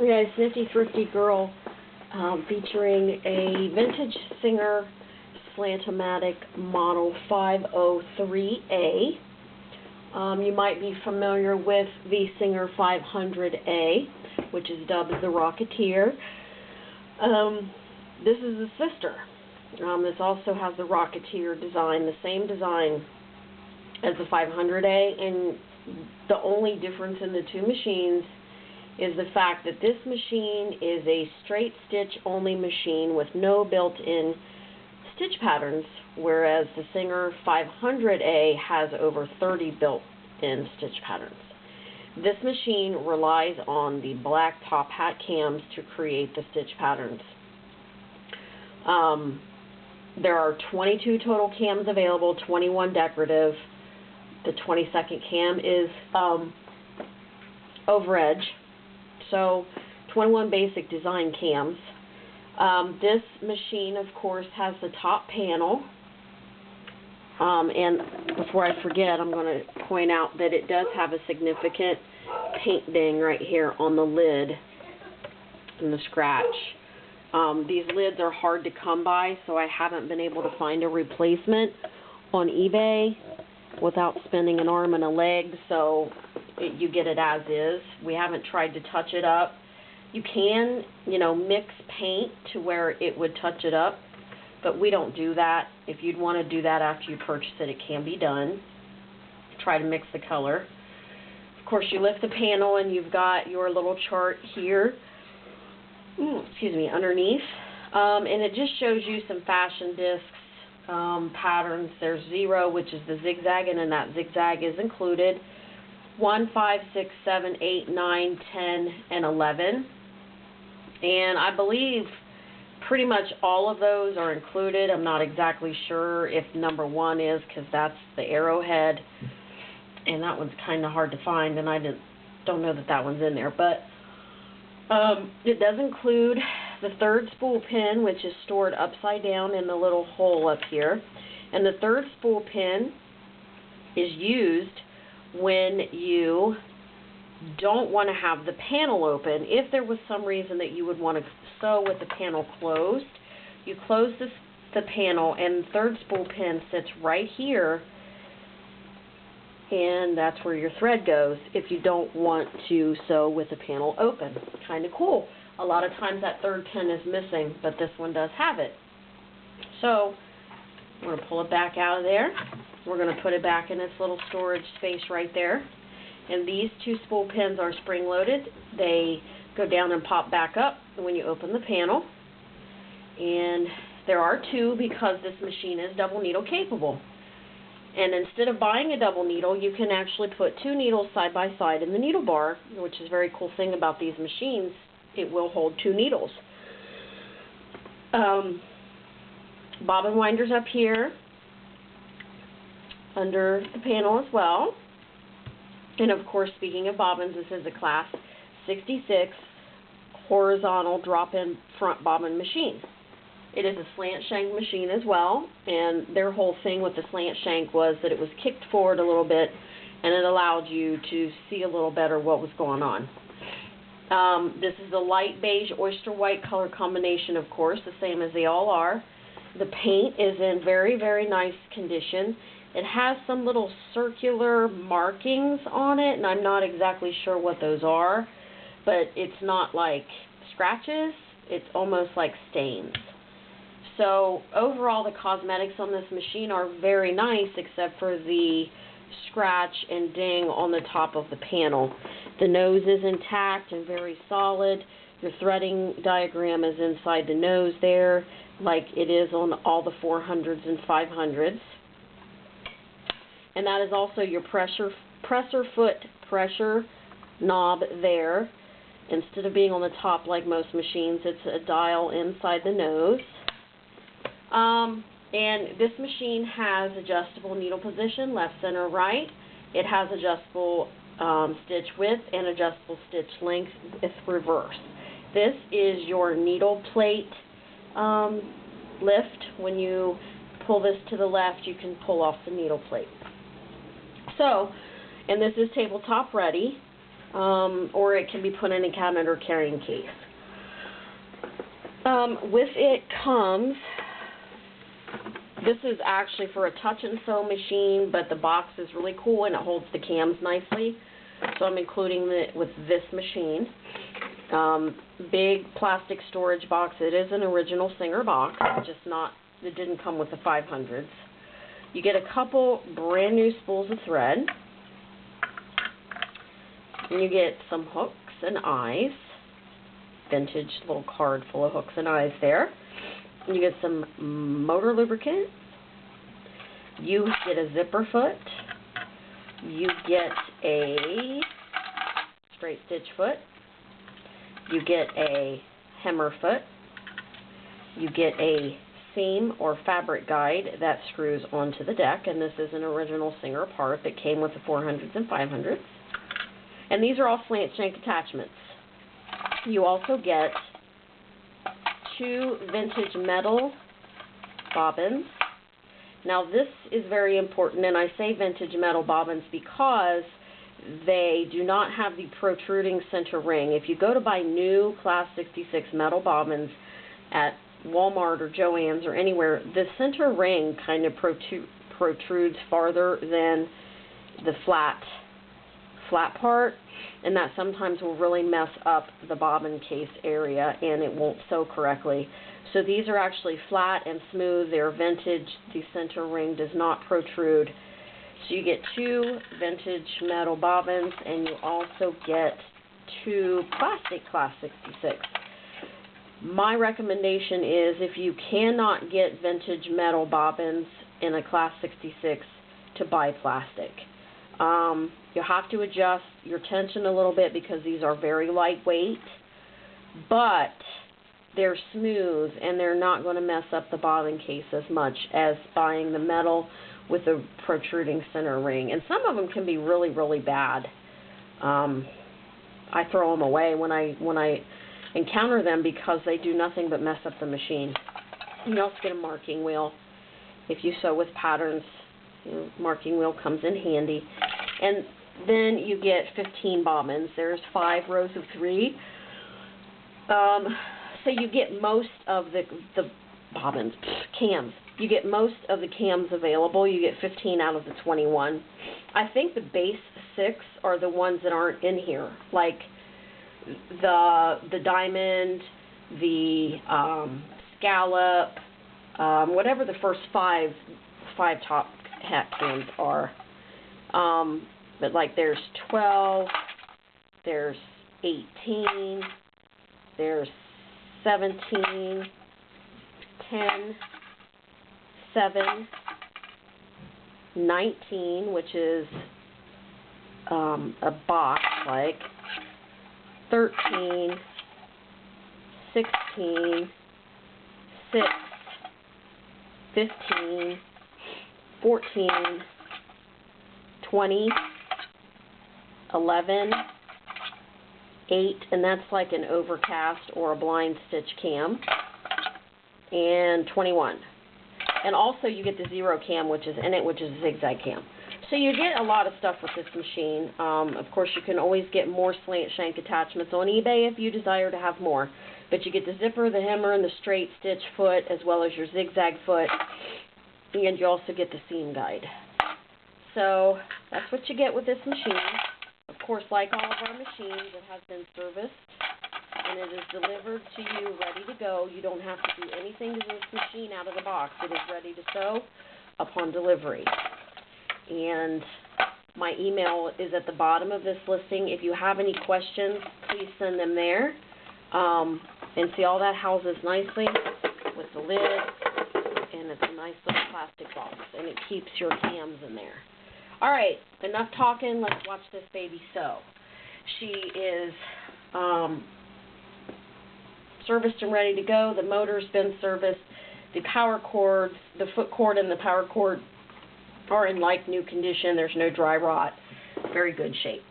Yeah, it's Nifty Thrifty Girl, featuring a Vintge Singer Slantomatic model 503A. You might be familiar with the Singer 500A, which is dubbed the Rocketeer. This is a sister. This also has the Rocketeer design, the same design as the 500A, and the only difference in the two machines is the fact that this machine is a straight stitch only machine with no built-in stitch patterns, whereas the Singer 500A has over 30 built-in stitch patterns. This machine relies on the black top hat cams to create the stitch patterns. There are 22 total cams available, 21 decorative. The 22nd cam is over edge. So 21 basic design cams. This machine, of course, has the top panel. And before I forget, I'm going to point out that it does have a significant paint ding right here on the lid and the scratch. These lids are hard to come by, so I haven't been able to find a replacement on eBay without spending an arm and a leg, so you get it as is. We haven't tried to touch it up. You can, mix paint to where it would touch it up, but we don't do that. If you'd want to do that after you purchase it, it can be done. Try to mix the color. Of course, you lift the panel and you've got your little chart here, underneath, and it just shows you some fashion discs. Patterns. There's 0, which is the zigzagging, and that zigzag is included. 1, 5, 6, 7, 8, 9, 10, and 11. And I believe pretty much all of those are included. I'm not exactly sure if number 1 is, because that's the arrowhead, and that one's kind of hard to find, and I don't know that one's in there. But it does include the third spool pin, which is stored upside down in the little hole up here. And the third spool pin is used when you don't want to have the panel open. If there was some reason that you would want to sew with the panel closed, you close the panel, and the third spool pin sits right here, and that's where your thread goes if you don't want to sew with the panel open. Kind of cool. A lot of times that third pin is missing, but this one does have it. So we're going to pull it back out of there. We're going to put it back in its little storage space right there. And these two spool pins are spring-loaded. They go down and pop back up when you open the panel. And there are 2 because this machine is double needle capable. And instead of buying a double needle, you can actually put 2 needles side by side in the needle bar, which is a very cool thing about these machines. It will hold 2 needles. Bobbin winders up here under the panel as well. And of course, speaking of bobbins, this is a class 66 horizontal drop-in front bobbin machine. It is a slant shank machine as well, and their whole thing with the slant shank was that it was kicked forward a little bit, and it allowed you to see a little better what was going on. This is a light beige oyster white color combination, of course, the same as they all are. The paint is in very, very nice condition. It has some little circular markings on it, and I'm not exactly sure what those are, but it's not like scratches. It's almost like stains. So overall, the cosmetics on this machine are very nice, except for the scratch and ding on the top of the panel. The nose is intact and very solid. Your threading diagram is inside the nose there, like it is on all the 400s and 500s. And that is also your presser foot pressure knob there. Instead of being on the top like most machines, it's a dial inside the nose. And this machine has adjustable needle position, left, center, right. It has adjustable stitch width and adjustable stitch length with reverse. This is your needle plate lift. When you pull this to the left, you can pull off the needle plate. So, and this is tabletop ready. or it can be put in a cabinet or carrying case. With it comes, this is actually for a touch and sew machine, but the box is really cool and it holds the cams nicely. So I'm including it with this machine. Big plastic storage box. It is an original Singer box, just not, it didn't come with the 500s. You get a couple brand new spools of thread. And you get some hooks and eyes. Vintage little card full of hooks and eyes there. And you get some motor lubricant. You get a zipper foot. You get a straight stitch foot. You get a hemmer foot. You get a seam or fabric guide that screws onto the deck, and this is an original Singer part that came with the 400s and 500s. And these are all slant shank attachments. You also get 2 vintage metal bobbins. Now this is very important, and I say vintage metal bobbins because they do not have the protruding center ring. If you go to buy new Class 66 metal bobbins at Walmart or Joann's or anywhere, the center ring kind of protrudes farther than the flat part, and that sometimes will really mess up the bobbin case area and it won't sew correctly. So these are actually flat and smooth. They're vintage. The center ring does not protrude. So you get 2 vintage metal bobbins, and you also get 2 plastic Class 66. My recommendation is, if you cannot get vintage metal bobbins in a Class 66, to buy plastic. You have to adjust your tension a little bit because these are very lightweight, but they're smooth and they're not going to mess up the bobbin case as much as buying the metal with a protruding center ring. And some of them can be really, really bad. I throw them away when I encounter them because they do nothing but mess up the machine. You also get a marking wheel. If you sew with patterns, marking wheel comes in handy. And then you get 15 bobbins. There's 5 rows of 3. So you get most of the bobbins, cams. You get most of the cams available. You get 15 out of the 21. I think the base 6 are the ones that aren't in here, like the diamond, the scallop, whatever the first 5 top hat cams are. But like there's 12, there's 18, there's 17, 10, 7, 19, which is a box, like 13, 16, 6, 15, 14, 20, 11, 8, and that's like an overcast or a blind stitch cam, and 21. And also you get the 0 cam, which is in it, which is a zigzag cam. So you get a lot of stuff with this machine. Of course, you can always get more slant shank attachments on eBay if you desire to have more. But you get the zipper, the hemmer, and the straight stitch foot, as well as your zigzag foot. And you also get the seam guide. So that's what you get with this machine. Of course, like all of our machines, it has been serviced and it is delivered to you ready to go. You don't have to do anything to this machine out of the box. It is ready to sew upon delivery. And my email is at the bottom of this listing. If you have any questions, please send them there. And see, all that houses nicely with the lid, and it's a nice little plastic box, and it keeps your cams in there. All right, enough talking. Let's watch this baby sew. She is serviced and ready to go. The motor's been serviced. The power cords, the foot cord and the power cord are in like new condition. There's no dry rot. Very good shape.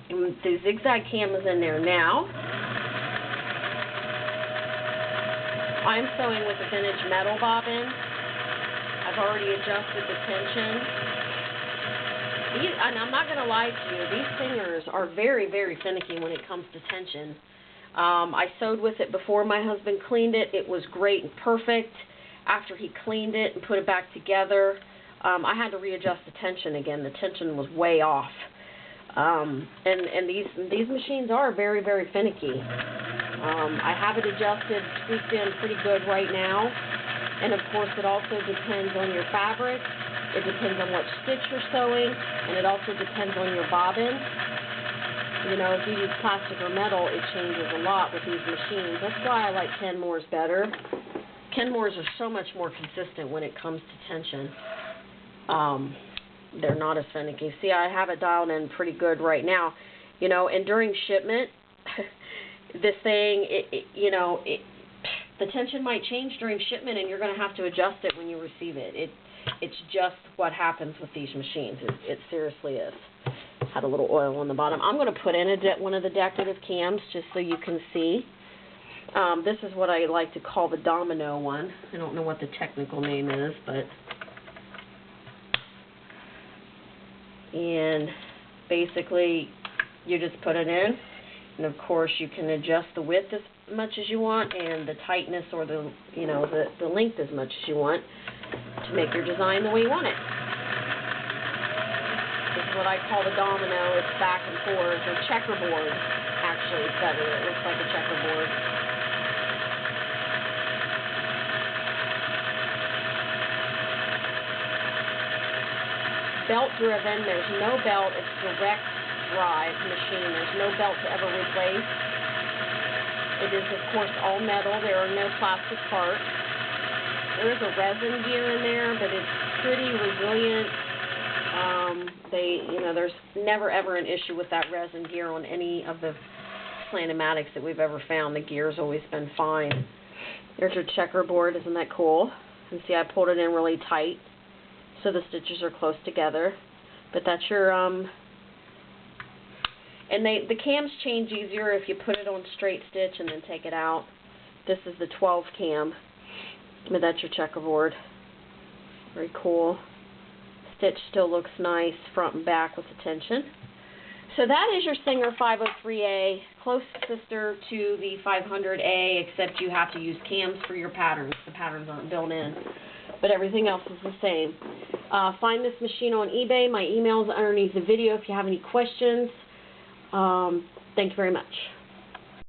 And the zigzag cam is in there now. I'm sewing with a vintage metal bobbin. I've already adjusted the tension. And I'm not going to lie to you, these Singers are very, very finicky when it comes to tension. I sewed with it before my husband cleaned it. It was great and perfect. After he cleaned it and put it back together, I had to readjust the tension again. The tension was way off. And these machines are very, very finicky. I have it adjusted, tweaked in pretty good right now. And of course, it also depends on your fabric. It depends on what stitch you're sewing, and it also depends on your bobbin. You know, if you use plastic or metal, it changes a lot with these machines. That's why I like Kenmore's better. Kenmore's are so much more consistent when it comes to tension. They're not as finicky. See, I have it dialed in pretty good right now. You know, and during shipment, this thing, the tension might change during shipment, and you're going to have to adjust it when you receive it. It's just what happens with these machines. It seriously is. Had a little oil on the bottom. I'm going to put in one of the decorative cams just so you can see. This is what I like to call the domino one. I don't know what the technical name is, but... And basically, you just put it in. And of course, you can adjust the width as much as you want, and the tightness or the length as much as you want to make your design the way you want it. This is what I call the domino. It's back and forth. The checkerboard, actually, is better. It looks like a checkerboard. Belt driven. There's no belt. It's direct drive machine. There's no belt to ever replace. It is, of course, all metal. There are no plastic parts. There is a resin gear in there, but it's pretty resilient. There's never ever an issue with that resin gear on any of the Slantomatics that we've ever found. The gear's always been fine. There's your checkerboard. Isn't that cool? And see, I pulled it in really tight, so the stitches are close together. But that's your and the cams change easier if you put it on straight stitch and then take it out. This is the 12 cam, but that's your checkerboard. Very cool. Stitch still looks nice front and back with the tension. So that is your Singer 503A, close sister to the 500A, except you have to use cams for your patterns. The patterns aren't built in, but everything else is the same. Find this machine on eBay. My email is underneath the video if you have any questions. Thank you very much.